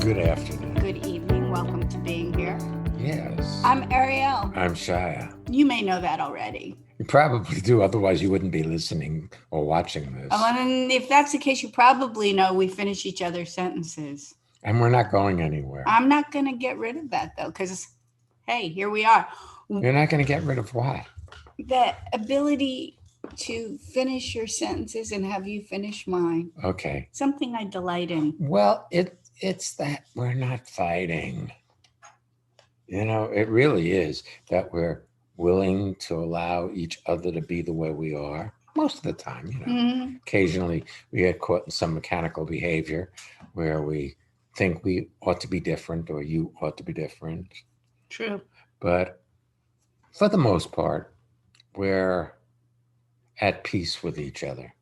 Good afternoon. Good evening. Welcome to being here. Yes. I'm Ariel. I'm Shia. You may know that already. You probably do, otherwise you wouldn't be listening or watching this. And if that's the case, you probably know we finish each other's sentences. And we're not going anywhere. I'm not going to get rid of that, though, because, hey, here we are. You're not going to get rid of what? The ability to finish your sentences and have you finish mine. Okay. Something I delight in. Well, it's that we're not fighting. You know, it really is that we're willing to allow each other to be the way we are. Most of the time, you know. Mm-hmm. Occasionally we get caught in some mechanical behavior where we think we ought to be different or you ought to be different. True. But for the most part, we're at peace with each other.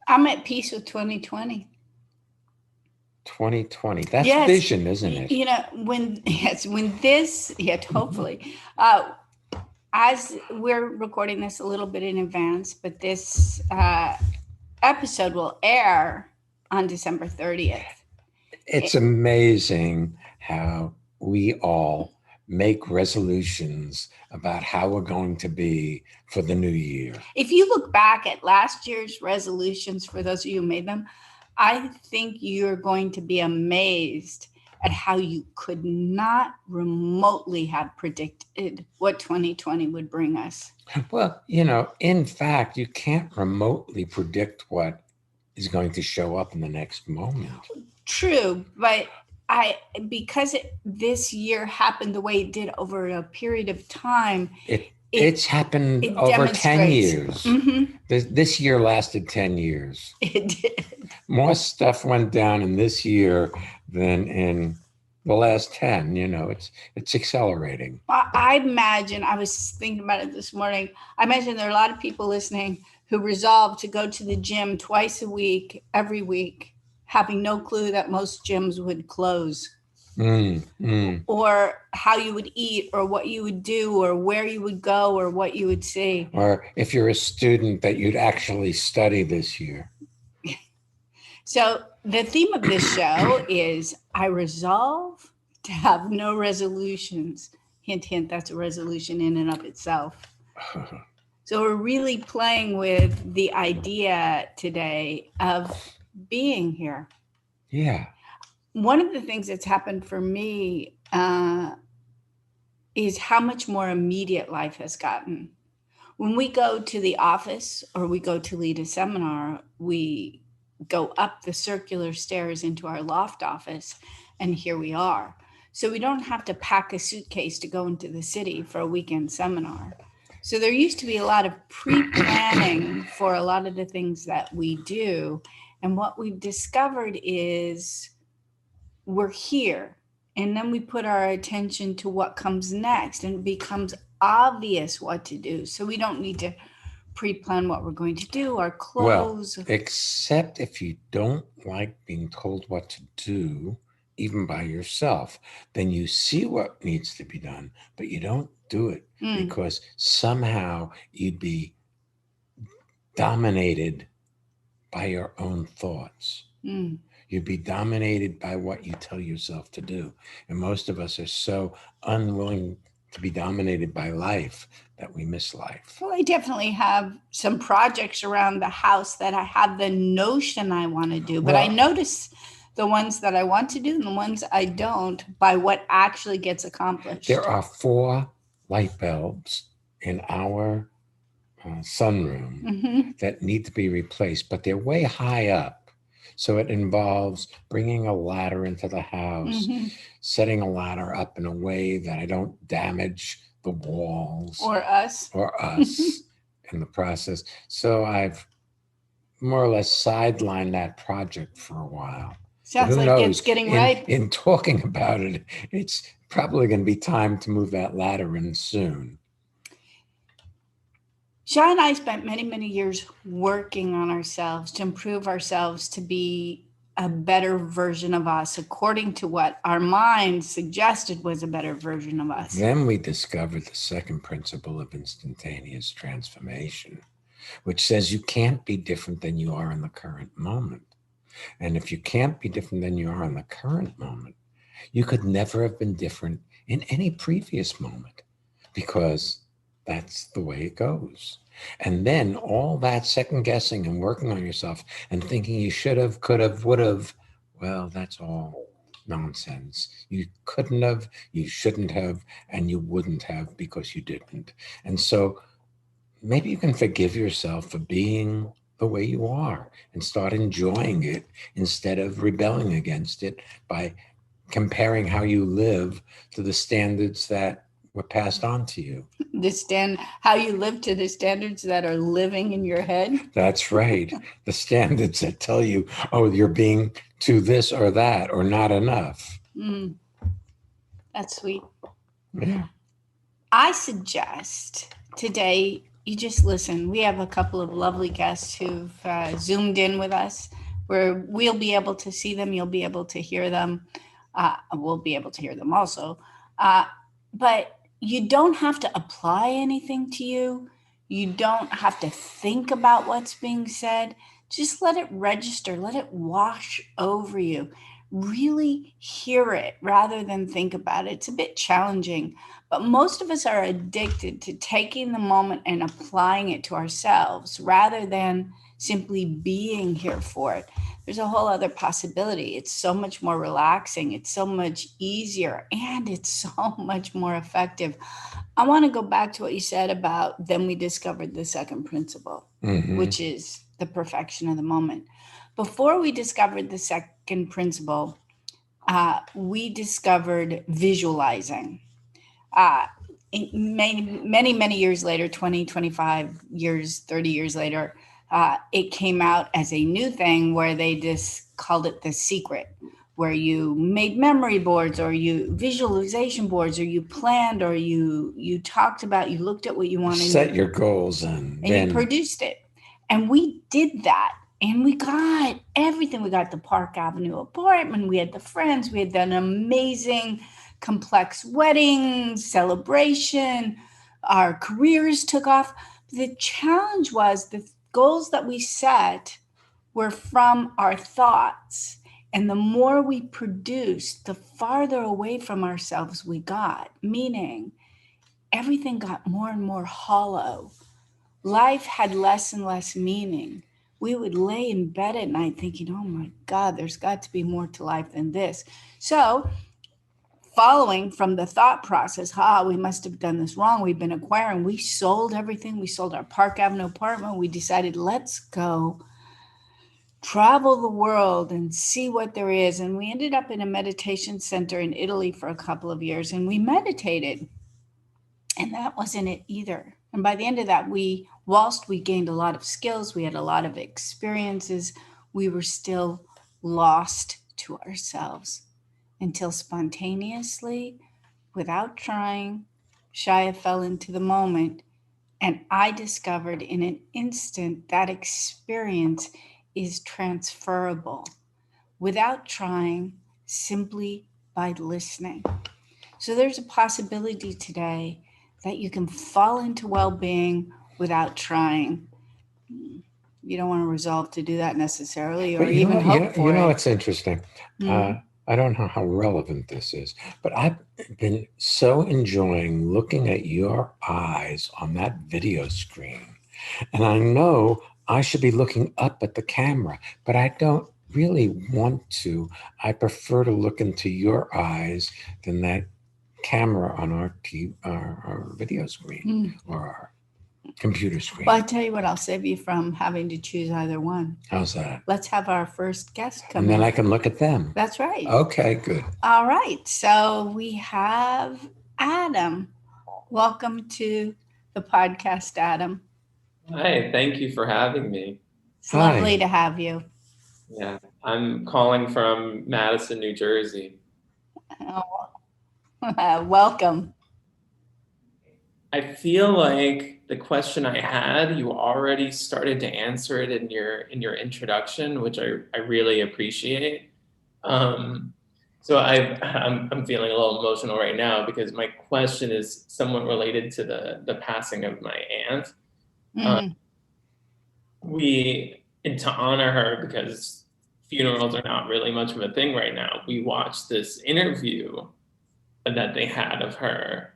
I'm at peace with 2020. 2020. That's Yes. vision, isn't it? You know, hopefully, as we're recording this a little bit in advance, but this episode will air on December 30th. It's amazing how we all make resolutions about how we're going to be for the new year. If you look back at last year's resolutions, for those of you who made them, I think you're going to be amazed at how you could not remotely have predicted what 2020 would bring us. Well, you know, in fact, you can't remotely predict what is going to show up in the next moment. True, but because this year happened the way it did over a period of time, it's happened over 10 years. Mm-hmm. This year lasted 10 years. It did. More stuff went down in this year than in the last 10. You know, it's accelerating. I imagine, I was thinking about it this morning, I imagine there are a lot of people listening who resolved to go to the gym twice a week, every week, having no clue that most gyms would close. Or how you would eat, or what you would do, or where you would go, or what you would see. Or if you're a student, that you'd actually study this year. So the theme of this show is I resolve to have no resolutions. Hint, hint, that's a resolution in and of itself. So we're really playing with the idea today of being here. Yeah. One of the things that's happened for me is how much more immediate life has gotten. When we go to the office or we go to lead a seminar, we go up the circular stairs into our loft office, and here we are. So we don't have to pack a suitcase to go into the city for a weekend seminar. So there used to be a lot of pre-planning for a lot of the things that we do. And what we've discovered is we're here, and then we put our attention to what comes next, and it becomes obvious what to do. So we don't need to pre-plan what we're going to do, our clothes. Well, except if you don't like being told what to do, even by yourself, then you see what needs to be done, but you don't do it because somehow you'd be dominated by your own thoughts. You'd be dominated by what you tell yourself to do. And most of us are so unwilling to be dominated by life that we miss life. Well, I definitely have some projects around the house that I have the notion I want to do, but I notice the ones that I want to do and the ones I don't by what actually gets accomplished. There are 4 light bulbs in our sunroom that need to be replaced, but they're way high up. So it involves bringing a ladder into the house, setting a ladder up in a way that I don't damage the walls. Or us in the process. So I've more or less sidelined that project for a while. Sounds like it's getting ripe. In talking about it, it's probably going to be time to move that ladder in soon. Sean and I spent many, many years working on ourselves to improve ourselves to be a better version of us, according to what our minds suggested was a better version of us. Then we discovered the second principle of instantaneous transformation, which says you can't be different than you are in the current moment. And if you can't be different than you are in the current moment, you could never have been different in any previous moment, because that's the way it goes. And then all that second guessing and working on yourself and thinking you should have, could have, would have, well, that's all nonsense. You couldn't have, you shouldn't have, and you wouldn't have because you didn't. And so maybe you can forgive yourself for being the way you are and start enjoying it instead of rebelling against it by comparing how you live to the standards that were passed on to you. How you live to the standards that are living in your head. That's right. The standards that tell you, oh, you're being to this or that or not enough. That's sweet. Yeah. I suggest today you just listen. We have a couple of lovely guests who've Zoomed in with us, where we'll be able to see them. You'll be able to hear them. We'll be able to hear them also. But you don't have to apply anything to you. You don't have to think about what's being said. Just let it register. Let it wash over you. Really hear it rather than think about it. It's a bit challenging, but most of us are addicted to taking the moment and applying it to ourselves rather than simply being here for it. There's a whole other possibility. It's so much more relaxing. It's so much easier, and it's so much more effective. I want to go back to what you said about then we discovered the second principle, which is the perfection of the moment. Before we discovered the second principle, we discovered visualizing. Many years later, 20, 25 years, 30 years later, it came out as a new thing where they just called it The Secret, where you made memory boards or you visualization boards, or you planned, or you talked about, you looked at what you wanted. Set your goals and you produced it. And we did that. And we got everything. We got the Park Avenue apartment. We had the friends. We had an amazing, complex wedding celebration. Our careers took off. The challenge was the goals that we set were from our thoughts. And the more we produced, the farther away from ourselves we got, meaning everything got more and more hollow. Life had less and less meaning. We would lay in bed at night thinking, oh my God, there's got to be more to life than this. So, following from the thought process, we must have done this wrong. We've been acquiring. We sold everything. We sold our Park Avenue apartment. We decided, let's go travel the world and see what there is. And we ended up in a meditation center in Italy for a couple of years, and we meditated. And that wasn't it either. And by the end of that, whilst we gained a lot of skills, we had a lot of experiences, we were still lost to ourselves until spontaneously, without trying, Shia fell into the moment. And I discovered in an instant that experience is transferable without trying, simply by listening. So there's a possibility today that you can fall into well-being without trying. You don't want to resolve to do that necessarily, or even hope for it. It's interesting. I don't know how relevant this is, but I've been so enjoying looking at your eyes on that video screen. And I know I should be looking up at the camera, but I don't really want to. I prefer to look into your eyes than that camera on our video screen or our computer screen. Well, I tell you what, I'll save you from having to choose either one. How's that? Let's have our first guest come in. And then I can look at them. That's right. Okay, good. All right. So we have Adam. Welcome to the podcast, Adam. Hi, thank you for having me. It's lovely to have you. Yeah, I'm calling from Madison, New Jersey. Welcome. I feel like the question I had, you already started to answer it in your introduction, which I really appreciate. So I'm feeling a little emotional right now because my question is somewhat related to the passing of my aunt. And to honor her, because funerals are not really much of a thing right now. We watched this interview that they had of her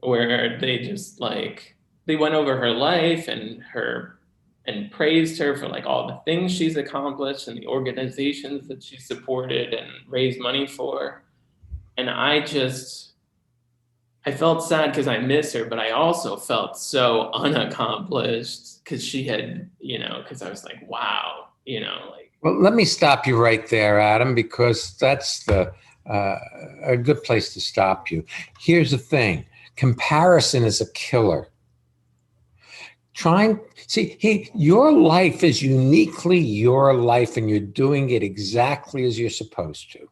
where they just like, they went over her life and praised her for like all the things she's accomplished and the organizations that she supported and raised money for. And I felt sad because I miss her, but I also felt so unaccomplished because she had, because I was like, wow, like. Well, let me stop you right there, Adam, because that's a good place to stop you. Here's the thing. Comparison is a killer. Your life is uniquely your life, and you're doing it exactly as you're supposed to.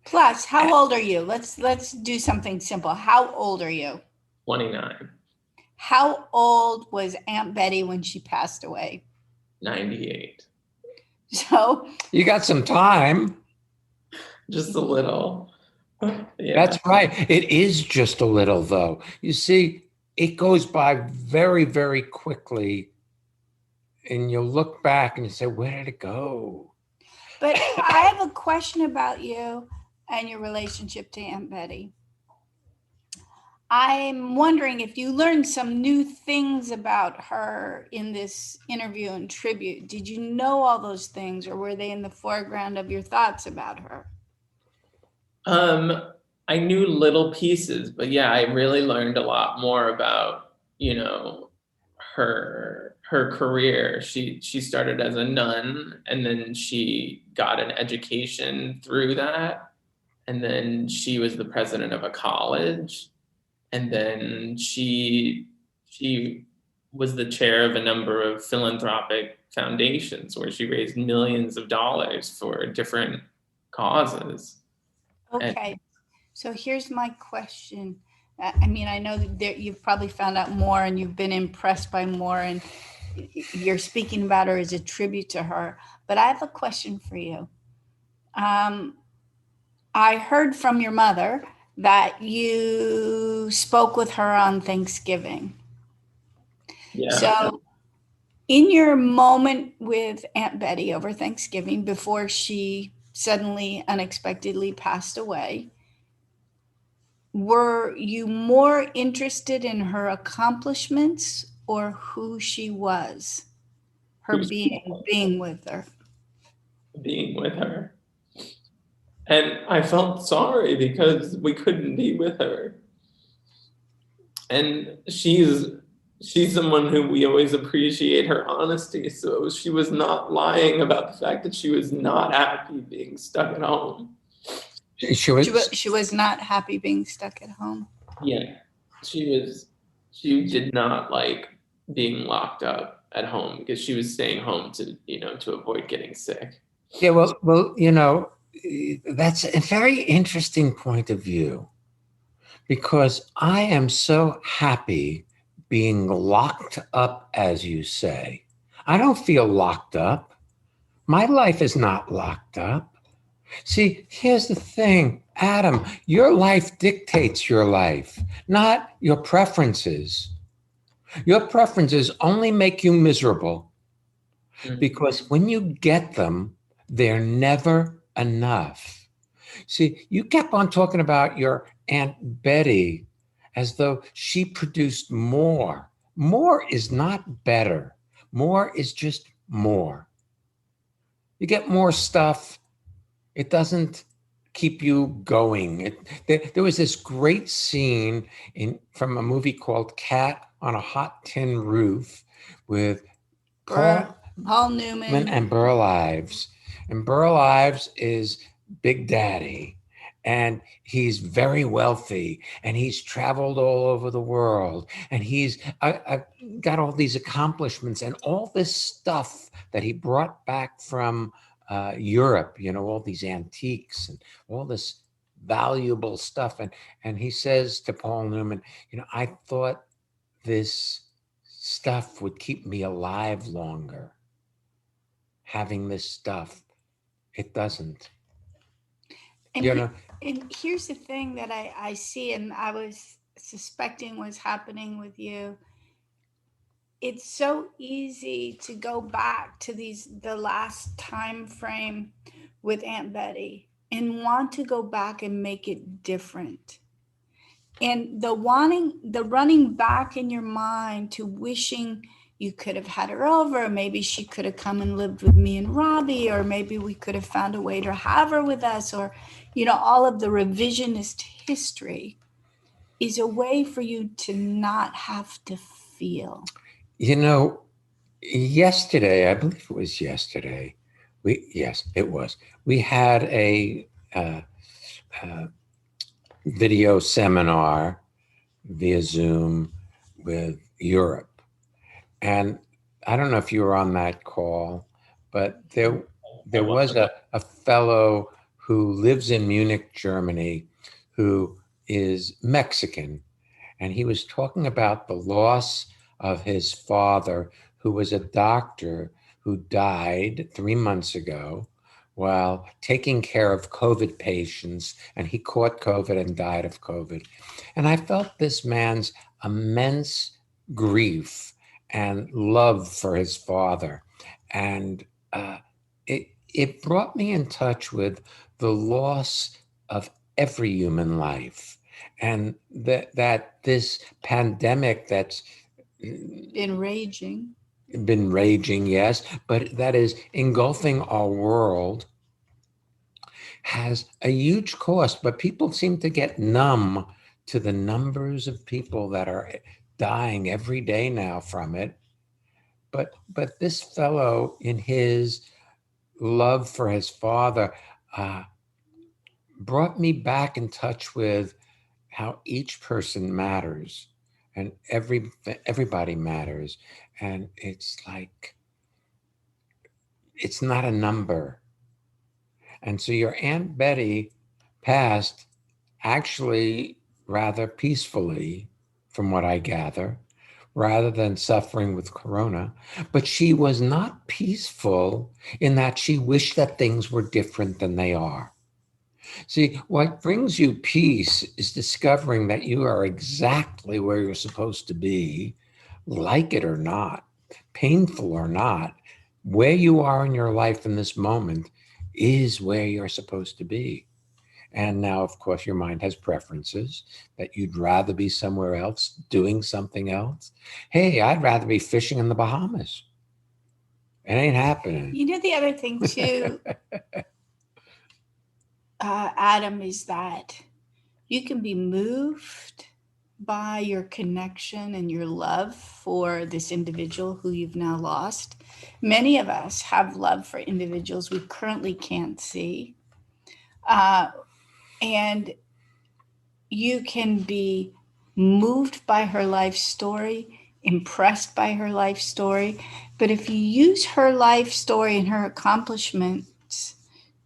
Plus, how old are you? Let's do something simple. How old are you? 29. How old was Aunt Betty when she passed away? 98. So you got some time. Just a little. Yeah. That's right. It is just a little, though. You see, it goes by very, very quickly. And you'll look back and you say, where did it go? But I have a question about you and your relationship to Aunt Betty. I'm wondering if you learned some new things about her in this interview and tribute. Did you know all those things, or were they in the foreground of your thoughts about her? I knew little pieces, but yeah, I really learned a lot more about, her career. She started as a nun, and then she got an education through that. And then she was the president of a college. And then she was the chair of a number of philanthropic foundations where she raised millions of dollars for different causes. Okay, so here's my question. I mean, I know that you've probably found out more and you've been impressed by more, and you're speaking about her as a tribute to her. But I have a question for you. I heard from your mother that you spoke with her on Thanksgiving. Yeah. So, in your moment with Aunt Betty over Thanksgiving, before she suddenly, unexpectedly passed away, were you more interested in her accomplishments or who she was? Her being with her. Being with her. And I felt sorry because we couldn't be with her. And she's someone who we always appreciate her honesty. So she was not lying about the fact that she was not happy being stuck at home. She was not happy being stuck at home. Yeah, she did not like being locked up at home because she was staying home to avoid getting sick. Yeah, well, that's a very interesting point of view, because I am so happy being locked up, as you say. I don't feel locked up. My life is not locked up. See, here's the thing, Adam, your life dictates your life, not your preferences. Your preferences only make you miserable, because when you get them, they're never enough. See, you kept on talking about your Aunt Betty as though she produced more. More is not better. More is just more. You get more stuff, it doesn't keep you going. There was this great scene from a movie called Cat on a Hot Tin Roof with Paul Newman and Burl Ives. And Burl Ives is Big Daddy, and he's very wealthy, and he's traveled all over the world, and he's got all these accomplishments and all this stuff that he brought back from Europe, all these antiques and all this valuable stuff. And he says to Paul Newman, I thought this stuff would keep me alive longer. Having this stuff, it doesn't. And here's the thing that I see, and I was suspecting was happening with you. it's so easy to go back to the last time frame with Aunt Betty and want to go back and make it different. And the running back in your mind to wishing you could have had her over, maybe she could have come and lived with me and Robbie, or maybe we could have found a way to have her with us, or, all of the revisionist history is a way for you to not have to feel. Yesterday, I believe it was yesterday, yes, it was. We had a uh, video seminar via Zoom with Europe. And I don't know if you were on that call, but there was a fellow who lives in Munich, Germany, who is Mexican. And he was talking about the loss of his father, who was a doctor who died 3 months ago while taking care of COVID patients. And he caught COVID and died of COVID. And I felt this man's immense grief and love for his father. And it brought me in touch with the loss of every human life. And that this pandemic that's Been raging. been raging, yes, but that is engulfing our world, has a huge cost. But people seem to get numb to the numbers of people that are dying every day now from it. But this fellow, in his love for his father, uh, brought me back in touch with how each person matters, and everybody matters. And it's like, it's not a number. And so your Aunt Betty passed actually rather peacefully, from what I gather, rather than suffering with corona. But she was not peaceful in that she wished that things were different than they are. See, what brings you peace is discovering that you are exactly where you're supposed to be, like it or not, painful or not. Where you are in your life in this moment is where you're supposed to be. And now, of course, your mind has preferences that you'd rather be somewhere else doing something else. Hey, I'd rather be fishing in the Bahamas. It ain't happening. The other thing too, Adam, is that you can be moved by your connection and your love for this individual who you've now lost. Many of us have love for individuals we currently can't see. And you can be moved by her life story, impressed by her life story. But if you use her life story and her accomplishments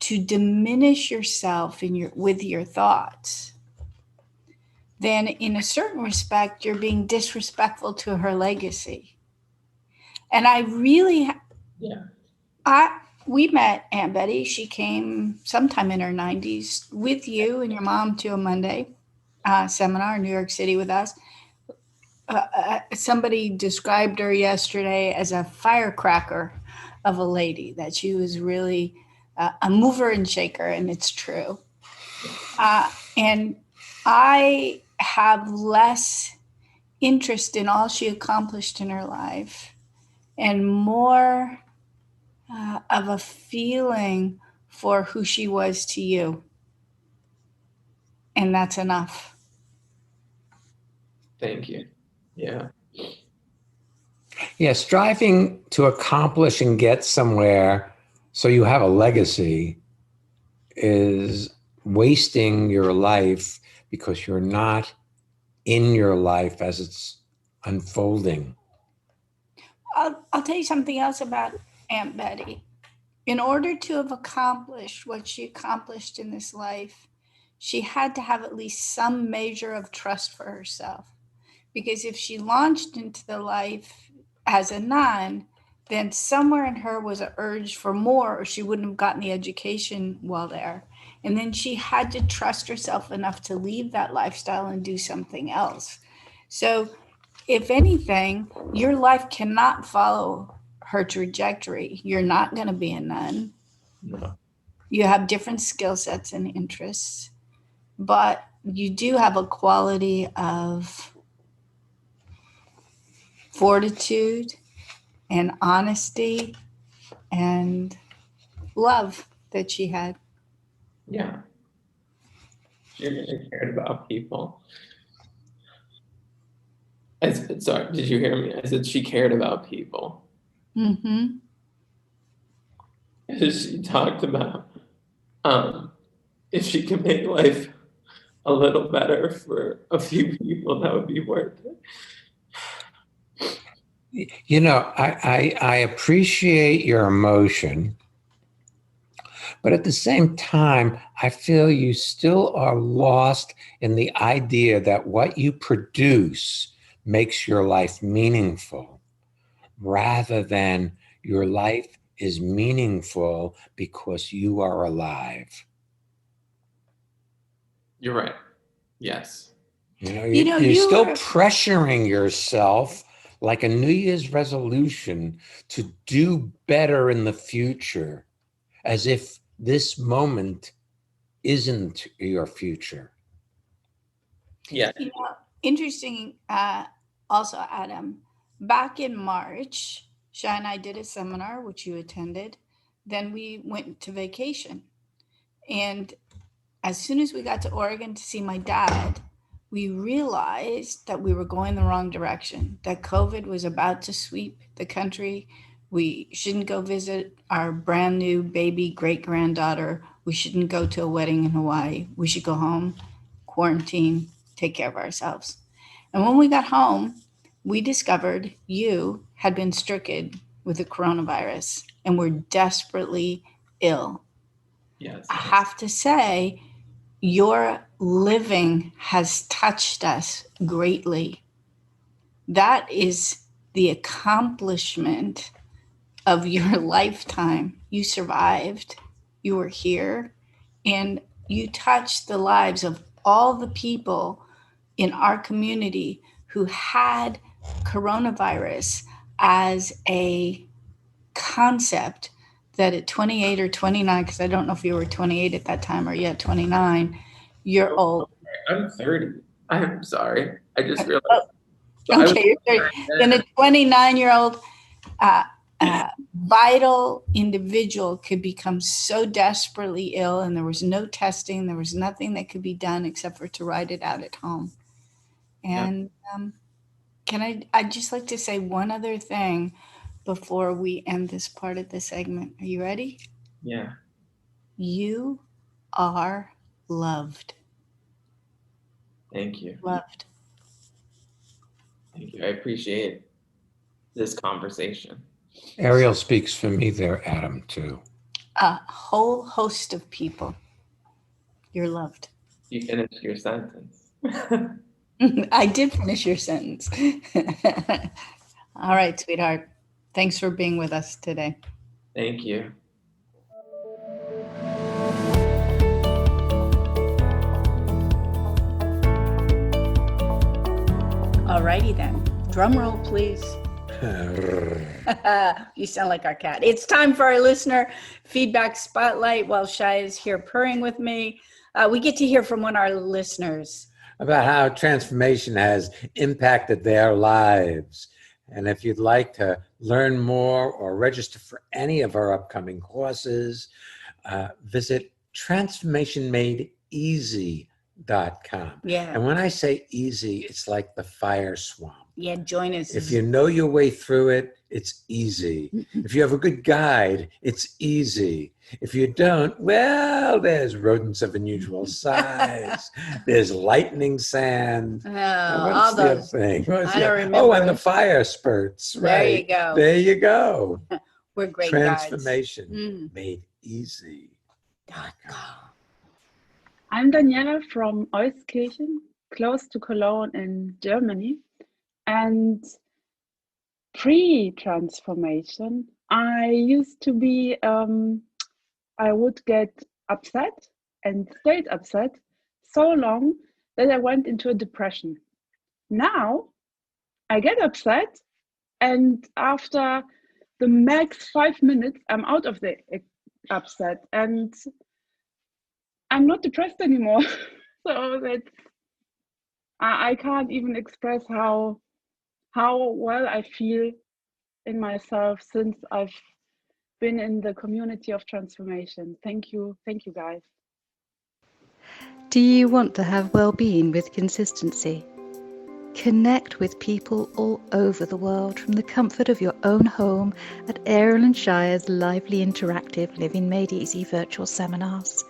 to diminish yourself with your thoughts, then in a certain respect, you're being disrespectful to her legacy. And I really, we met Aunt Betty. She came sometime in her 90s with you and your mom to a Monday seminar in New York City with us. Somebody described her yesterday as a firecracker of a lady, that she was really a mover and shaker, and it's true. And I have less interest in all she accomplished in her life and more of a feeling for who she was to you. And that's enough. Thank you. Yeah. Yeah, striving to accomplish and get somewhere so you have a legacy is wasting your life, because you're not in your life as it's unfolding. I'll tell you something else about Aunt Betty. In order to have accomplished what she accomplished in this life, she had to have at least some measure of trust for herself. Because if she launched into the life as a nun, then somewhere in her was an urge for more, or she wouldn't have gotten the education while there. And then she had to trust herself enough to leave that lifestyle and do something else. So if anything, your life cannot follow her trajectory. You're not going to be a nun. No. You have different skill sets and interests, but you do have a quality of fortitude and honesty and love that she had. Yeah. She really cared about people. Sorry, did you hear me? I said she cared about people. Mm-hmm. She talked about if she could make life a little better for a few people, that would be worth it. You know, I appreciate your emotion, but at the same time, I feel you still are lost in the idea that what you produce makes your life meaningful, rather than your life is meaningful because you are alive. You're right. Yes. You're still pressuring yourself like a New Year's resolution to do better in the future, as if this moment isn't your future. Yeah. Interesting. Also, Adam, back in March, Shai and I did a seminar, which you attended. Then we went to vacation. And as soon as we got to Oregon to see my dad, we realized that we were going the wrong direction, that COVID was about to sweep the country. We shouldn't go visit our brand new baby great-granddaughter. We shouldn't go to a wedding in Hawaii. We should go home, quarantine, take care of ourselves. And when we got home, we discovered you had been stricken with the coronavirus and were desperately ill. Yes. I have to say, your living has touched us greatly. That is the accomplishment of your lifetime. You survived, you were here, and you touched the lives of all the people in our community who had coronavirus as a concept that at 28 or 29, because I don't know if you were 28 at that time or yet 29, you're old. I'm 30. I'm sorry. I just realized. Okay, you're 30. Then a 29-year-old vital individual could become so desperately ill, and there was no testing, there was nothing that could be done except for to ride it out at home. And I'd just like to say one other thing before we end this part of the segment. Are you ready? Yeah. You are loved. Thank you. Loved. Thank you. I appreciate this conversation. Ariel speaks for me there, Adam, too. A whole host of people. You're loved. You finished your sentence. I did finish your sentence. All right, sweetheart. Thanks for being with us today. Thank you. All righty then. Drum roll, please. You sound like our cat. It's time for our listener feedback spotlight while Shai is here purring with me. We get to hear from one of our listeners about how transformation has impacted their lives. And if you'd like to learn more or register for any of our upcoming courses, visit transformationmadeeasy.com. Yeah. And when I say easy, it's like the fire swamp. Yeah, join us. If you know your way through it, it's easy. If you have a good guide, it's easy. If you don't, well, there's rodents of unusual size. There's lightning sand. All those. Thing? I don't remember. Oh, and the fire spurts. Right. There you go. There you go. We're great Transformation made easy. I'm Daniela from Euskirchen, close to Cologne in Germany. And pre-transformation, I used to be, I would get upset and stayed upset so long that I went into a depression. Now, I get upset, and after the max 5 minutes, I'm out of the upset, and I'm not depressed anymore. So that I can't even express how well I feel in myself since I've been in the community of transformation. Thank you guys. Do you want to have well-being with consistency? Connect with people all over the world from the comfort of your own home at Ariel and Shire's lively interactive Living Made Easy virtual seminars.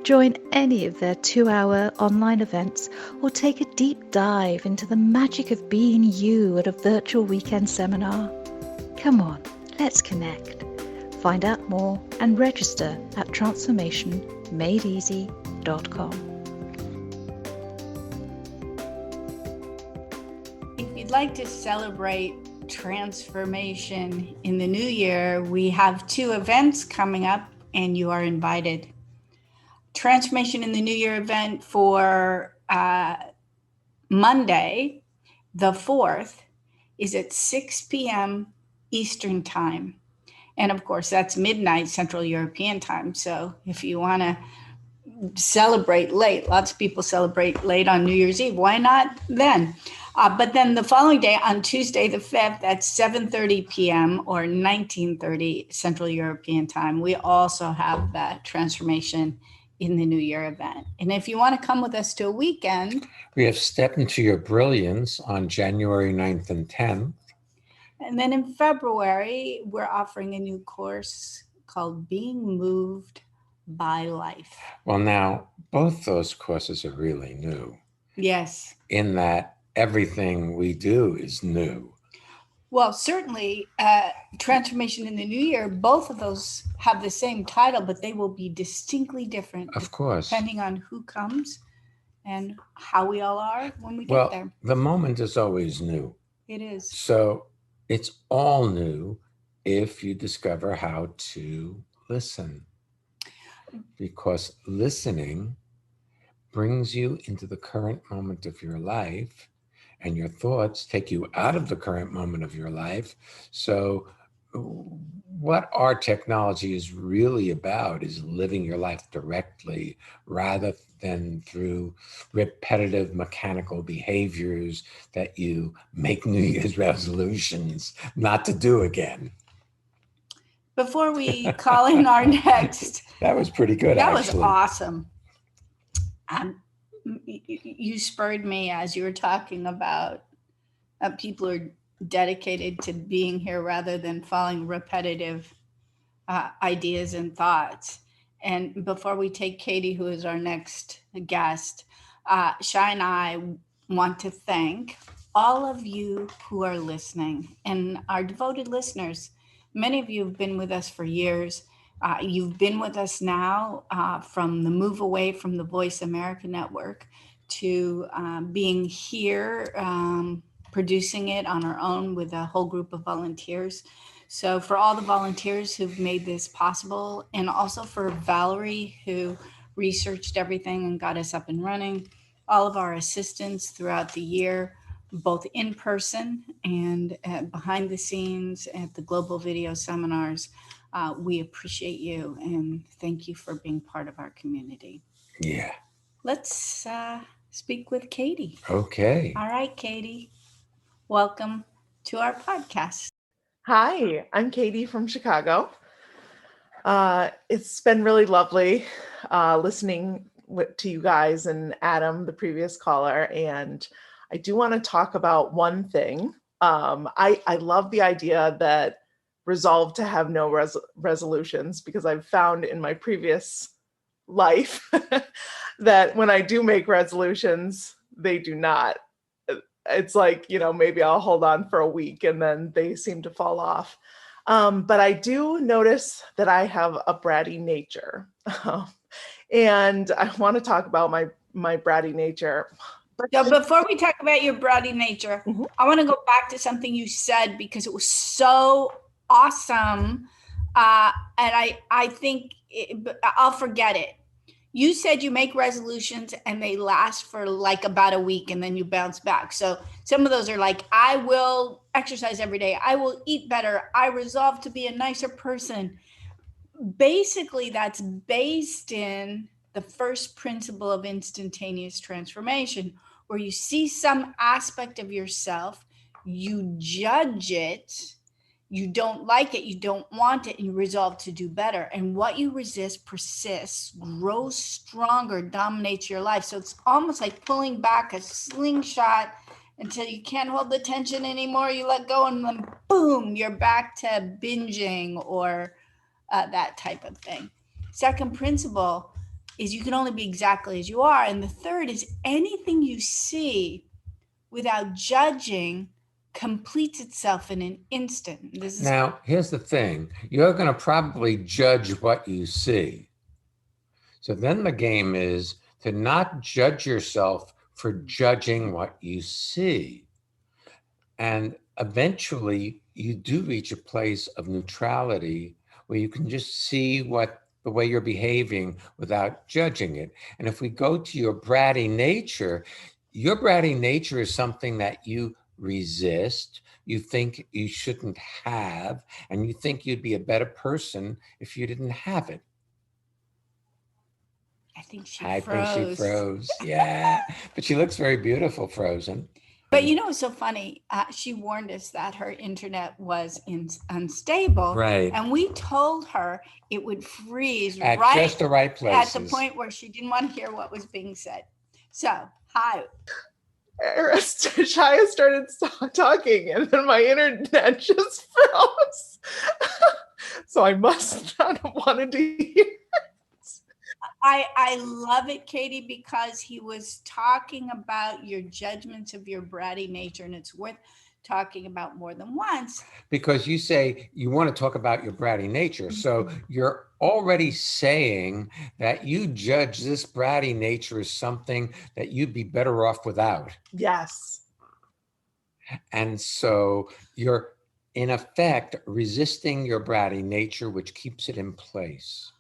Join any of their 2-hour online events or take a deep dive into the magic of being you at a virtual weekend seminar. Come on, let's connect. Find out more and register at transformationmadeeasy.com. If you'd like to celebrate transformation in the new year, we have 2 events coming up and you are invited. Transformation in the New Year event for Monday, the 4th, is at 6 p.m. Eastern Time. And of course, that's midnight Central European Time. So if you want to celebrate late, lots of people celebrate late on New Year's Eve. Why not then? But then the following day, on Tuesday the 5th, at 7:30 p.m. or 19:30 Central European Time, we also have that Transformation in the New Year event. And if you want to come with us to a weekend, we have Step Into Your Brilliance on January 9th and 10th. And then in February, we're offering a new course called Being Moved by Life. Well, now, both those courses are really new. Yes. In that everything we do is new. Well, certainly, Transformation in the New Year, both of those have the same title, but they will be distinctly different. Of course. Depending on who comes and how we all are when we get there. The moment is always new. It is. So it's all new if you discover how to listen. Because listening brings you into the current moment of your life, and your thoughts take you out of the current moment of your life. So what our technology is really about is living your life directly rather than through repetitive mechanical behaviors that you make New Year's resolutions not to do again. Before we call in our next... That was pretty good, That actually. was awesome. You spurred me as you were talking about people who are dedicated to being here rather than following repetitive ideas and thoughts. And before we take Katie, who is our next guest, Shai and I want to thank all of you who are listening and our devoted listeners. Many of you have been with us for years. You've been with us now from the move away from the Voice America Network to being here, producing it on our own with a whole group of volunteers. So for all the volunteers who've made this possible, and also for Valerie, who researched everything and got us up and running, all of our assistants throughout the year, both in person and behind the scenes at the Global Video Seminars, we appreciate you and thank you for being part of our community. Yeah. Let's speak with Katie. Okay. All right, Katie. Welcome to our podcast. Hi, I'm Katie from Chicago. It's been really lovely listening to you guys and Adam, the previous caller. And I do want to talk about one thing. I love the idea that resolve to have no resolutions, because I've found in my previous life that when I do make resolutions, they do not. It's like, maybe I'll hold on for a week and then they seem to fall off. But I do notice that I have a bratty nature. And I want to talk about my bratty nature. So before we talk about your bratty nature, I want to go back to something you said because it was so awesome. And I think I'll forget it. You said you make resolutions and they last for like about a week and then you bounce back. So some of those are like, I will exercise every day. I will eat better. I resolve to be a nicer person. Basically, that's based in the first principle of instantaneous transformation, where you see some aspect of yourself, you judge it, you don't like it, you don't want it, and you resolve to do better. And what you resist persists, grows stronger, dominates your life. So it's almost like pulling back a slingshot until you can't hold the tension anymore. You let go, and then boom, you're back to binging or that type of thing. Second principle is you can only be exactly as you are. And the third is anything you see without judging completes itself in an instant. This is Now, here's the thing. You're going to probably judge what you see. So then the game is to not judge yourself for judging what you see. And eventually you do reach a place of neutrality where you can just see the way you're behaving without judging it. And if we go to your bratty nature is something that you resist, you think you shouldn't have, and you think you'd be a better person if you didn't have it. I think she froze. Yeah, but she looks very beautiful frozen. But you know what's so funny? She warned us that her internet was unstable. Right. And we told her it would freeze at right just the right places. at the point where she didn't want to hear what was being said. So, hi. Shia started talking and then my internet just froze. So I must not have wanted to hear. I love it, Katie, because he was talking about your judgments of your bratty nature, and it's worth talking about more than once. Because you say you want to talk about your bratty nature. So you're already saying that you judge this bratty nature as something that you'd be better off without. Yes. And so you're, in effect, resisting your bratty nature, which keeps it in place.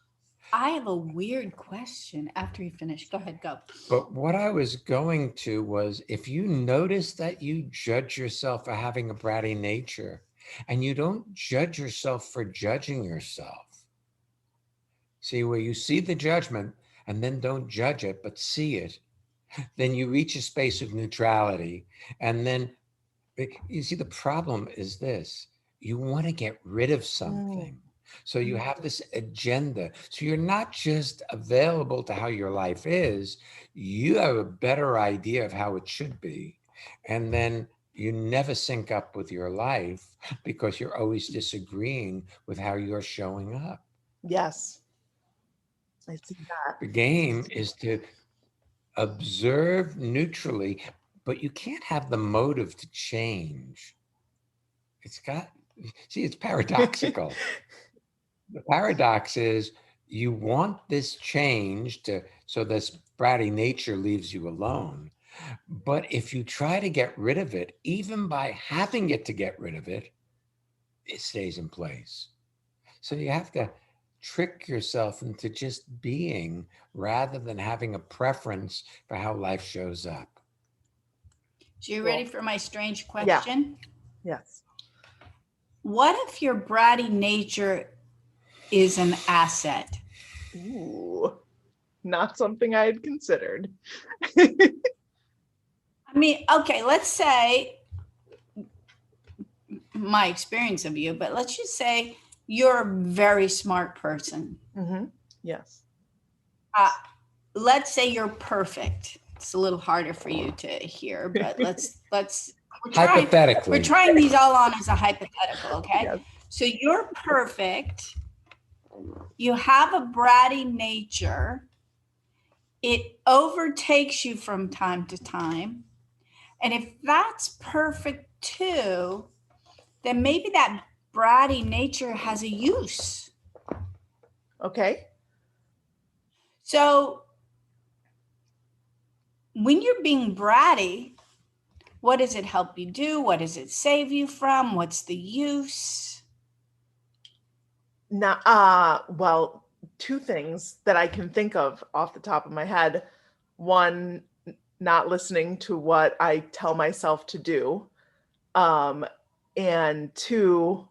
I have a weird question after you finish. Go ahead, go. But what I was going to was, if you notice that you judge yourself for having a bratty nature, and you don't judge yourself for judging yourself, see where you see the judgment and then don't judge it, but see it, then you reach a space of neutrality. And then you see, the problem is this: you want to get rid of something. So you have this agenda. So you're not just available to how your life is, you have a better idea of how it should be. And then you never sync up with your life because you're always disagreeing with how you're showing up. Yes. I see that. The game is to observe neutrally, but you can't have the motive to change. It's paradoxical. The paradox is you want this change so this bratty nature leaves you alone. But if you try to get rid of it, even by having it to get rid of it, it stays in place. So you have to trick yourself into just being rather than having a preference for how life shows up. So you ready for my strange question? Yeah. Yes. What if your bratty nature is an asset? Ooh, not something I had considered. I mean, okay, let's say my experience of you, but let's just say you're a very smart person. Mm-hmm. Yes. Let's say you're perfect. It's a little harder for you to hear, but let's hypothetically. We're trying these all on as a hypothetical, okay? Yes. So you're perfect. You have a bratty nature. It overtakes you from time to time. And if that's perfect too, then maybe that bratty nature has a use. Okay. So when you're being bratty, what does it help you do? What does it save you from? What's the use? Well, two things that I can think of off the top of my head. One, not listening to what I tell myself to do. And two,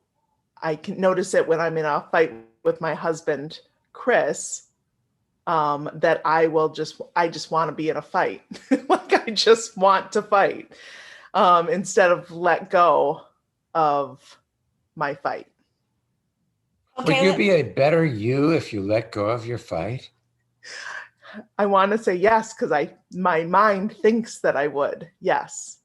I can notice it when I'm in a fight with my husband, Chris, that I just want to be in a fight. Like I just want to fight, instead of let go of my fight. Would you be a better you if you let go of your fight? I want to say yes, because my mind thinks that I would. Yes.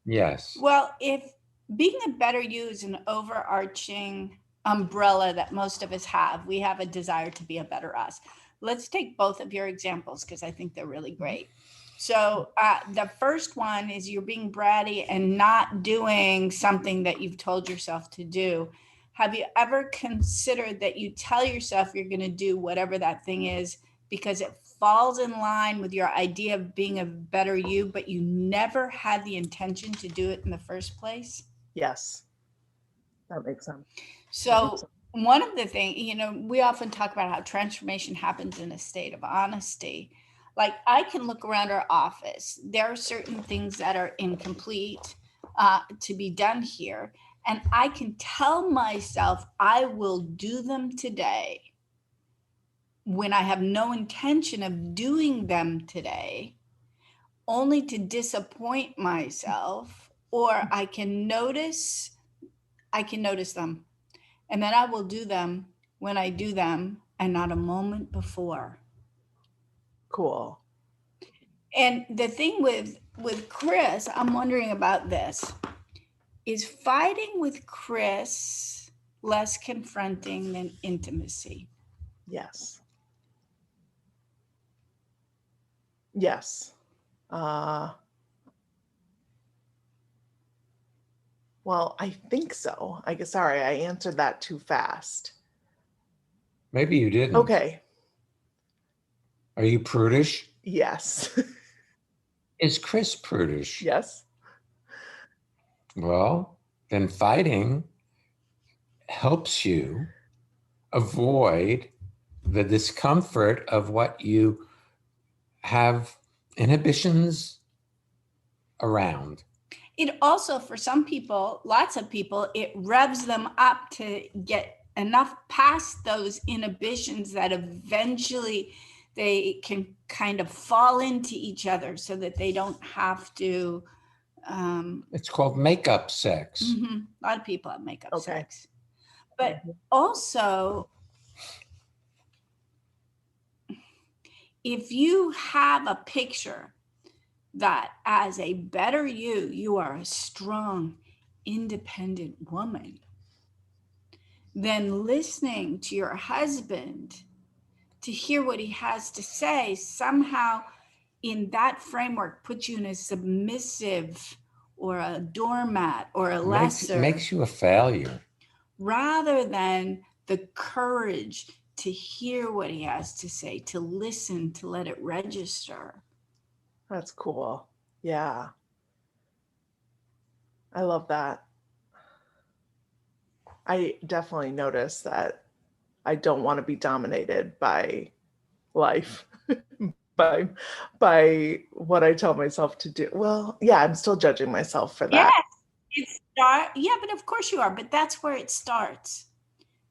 Yes. Well, if being a better you is an overarching umbrella that most of us have, we have a desire to be a better us. Let's take both of your examples because I think they're really great. So the first one is you're being bratty and not doing something that you've told yourself to do. Have you ever considered that you tell yourself you're going to do whatever that thing is because it falls in line with your idea of being a better you, but you never had the intention to do it in the first place? Yes. That makes sense. So one of the things, we often talk about how transformation happens in a state of honesty. Like I can look around our office. There are certain things that are incomplete to be done here. And I can tell myself I will do them today when I have no intention of doing them today, only to disappoint myself, or I can notice them. And then I will do them when I do them and not a moment before. Cool. And the thing with Chris, I'm wondering about this. Is fighting with Chris less confronting than intimacy? Yes. Yes. Well, I think so. I guess, sorry, I answered that too fast. Maybe you didn't. Okay. Are you prudish? Yes. Is Chris prudish? Yes. Well, then fighting helps you avoid the discomfort of what you have inhibitions around. It also, for some people, lots of people, it revs them up to get enough past those inhibitions that eventually they can kind of fall into each other so that they don't have to. It's called makeup sex. Mm-hmm. A lot of people have makeup Okay. sex. But also, if you have a picture that as a better you, you are a strong, independent woman, then listening to your husband to hear what he has to say somehow in that framework puts you in a submissive or a doormat or a lesser. Makes you a failure. Rather than the courage to hear what he has to say, to listen, to let it register. That's cool. Yeah. I love that. I definitely notice that I don't want to be dominated by life, by what I tell myself to do. Well, yeah, I'm still judging myself for that. Yeah, but of course you are. But that's where it starts.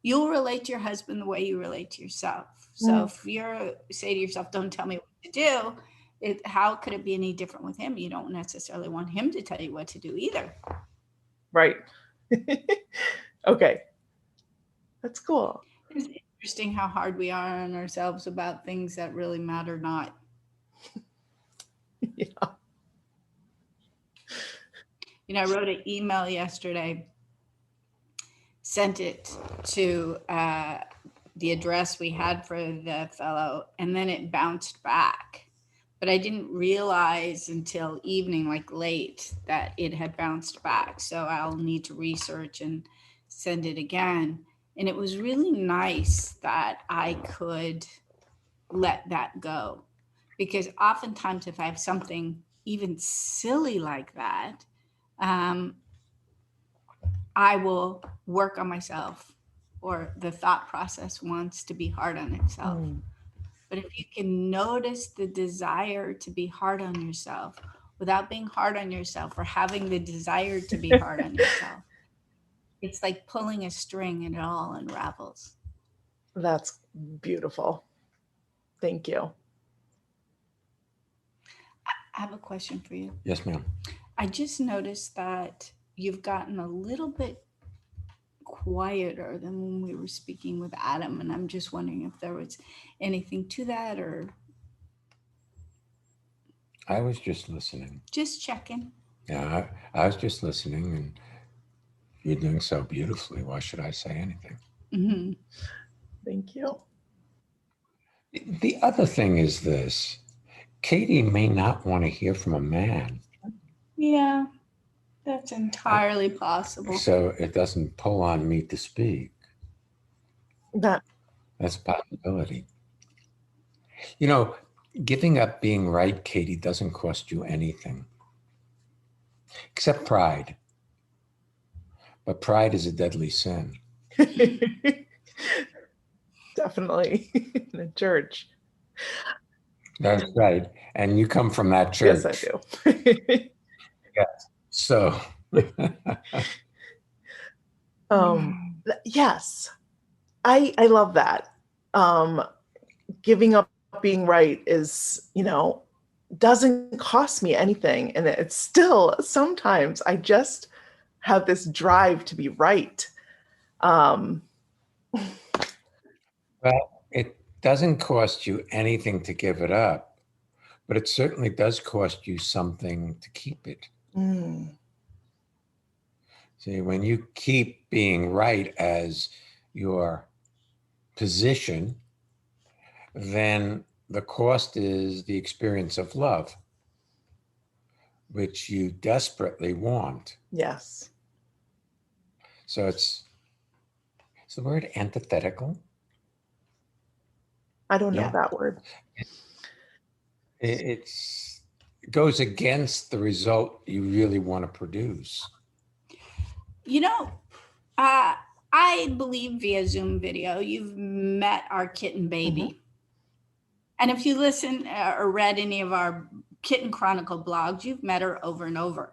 You'll relate to your husband the way you relate to yourself. So if you say to yourself, don't tell me what to do, how could it be any different with him? You don't necessarily want him to tell you what to do either. Right. Okay. That's cool. It's interesting how hard we are on ourselves about things that really matter not. Yeah. I wrote an email yesterday, sent it to the address we had for the fellow, and then it bounced back. But I didn't realize until evening, like late, that it had bounced back. So I'll need to research and send it again. And it was really nice that I could let that go. Because oftentimes if I have something even silly like that, I will work on myself or the thought process wants to be hard on itself. But if you can notice the desire to be hard on yourself without being hard on yourself or having the desire to be hard on yourself, it's like pulling a string and it all unravels. That's beautiful. Thank you. I have a question for you. Yes, ma'am. I just noticed that you've gotten a little bit quieter than when we were speaking with Adam, and I'm just wondering if there was anything to that or I was just listening. just checking. Yeah, I was just listening, and you're doing so beautifully. Why should I say anything? Mm-hmm. Thank you. The other thing is this. Katie may not want to hear from a man. Yeah, that's entirely possible. So it doesn't pull on me to speak. That's a possibility. You know, giving up being right, Katie, doesn't cost you anything. Except pride. But pride is a deadly sin. Definitely. In a church. That's right. And you come from that church. Yes, I do. Yes. So. Yes. I love that. Giving up being right is, doesn't cost me anything. And it's still, sometimes I just have this drive to be right. Well, it doesn't cost you anything to give it up, but it certainly does cost you something to keep it. See, when you keep being right as your position, then the cost is the experience of love, which you desperately want. Yes. So it's the word antithetical. I don't know that word. It goes against the result you really want to produce. I believe via Zoom video, you've met our kitten baby. Mm-hmm. And if you listen or read any of our Kitten Chronicle blogs, you've met her over and over.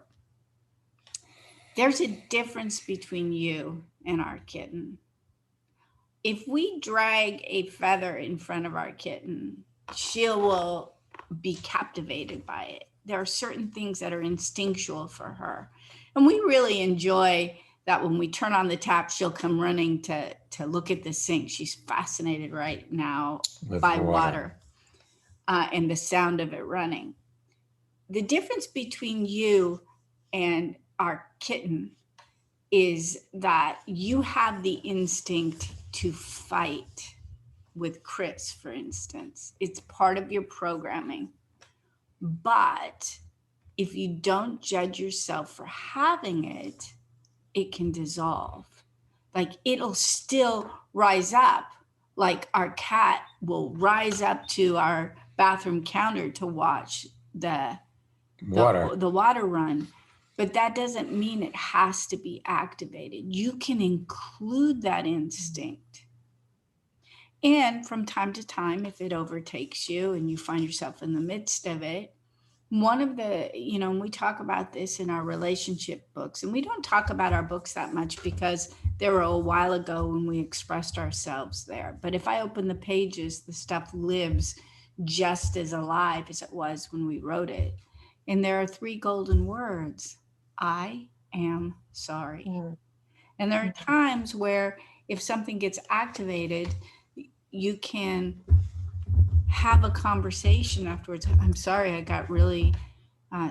There's a difference between you and our kitten. If we drag a feather in front of our kitten, she will be captivated by it. There are certain things that are instinctual for her. And we really enjoy that when we turn on the tap, she'll come running to look at the sink. She's fascinated right now by water and the sound of it running. The difference between you and our kitten is that you have the instinct to fight with Chris, for instance. It's part of your programming. But if you don't judge yourself for having it, it can dissolve. Like it'll still rise up. Like our cat will rise up to our bathroom counter to watch the water run. But that doesn't mean it has to be activated. You can include that instinct. And from time to time, if it overtakes you and you find yourself in the midst of it, one of the, we talk about this in our relationship books, and we don't talk about our books that much because they were a while ago when we expressed ourselves there. But if I open the pages, the stuff lives just as alive as it was when we wrote it. And there are 3 golden words. I am sorry. Mm-hmm. And there are times where if something gets activated, you can have a conversation afterwards. I'm sorry, I got really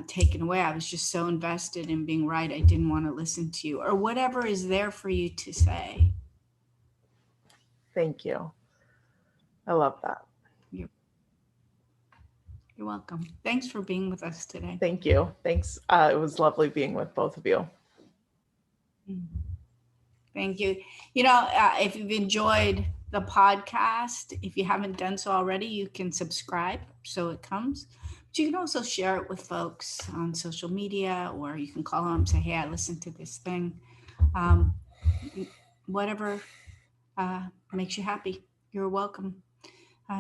taken away. I was just so invested in being right. I didn't want to listen to you, or whatever is there for you to say. Thank you. I love that. You're welcome. Thanks for being with us today. Thank you. Thanks. It was lovely being with both of you. Thank you. If you've enjoyed the podcast, if you haven't done so already, you can subscribe so it comes. But you can also share it with folks on social media, or you can call them and say, hey, I listened to this thing. Whatever makes you happy, you're welcome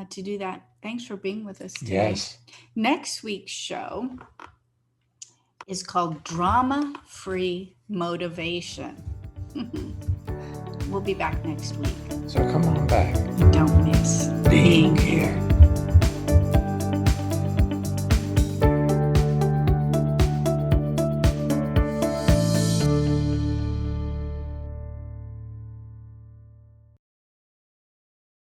to do that. Thanks for being with us today. Yes. Next week's show is called Drama-Free Motivation. We'll be back next week. So come on back. Don't miss Being here.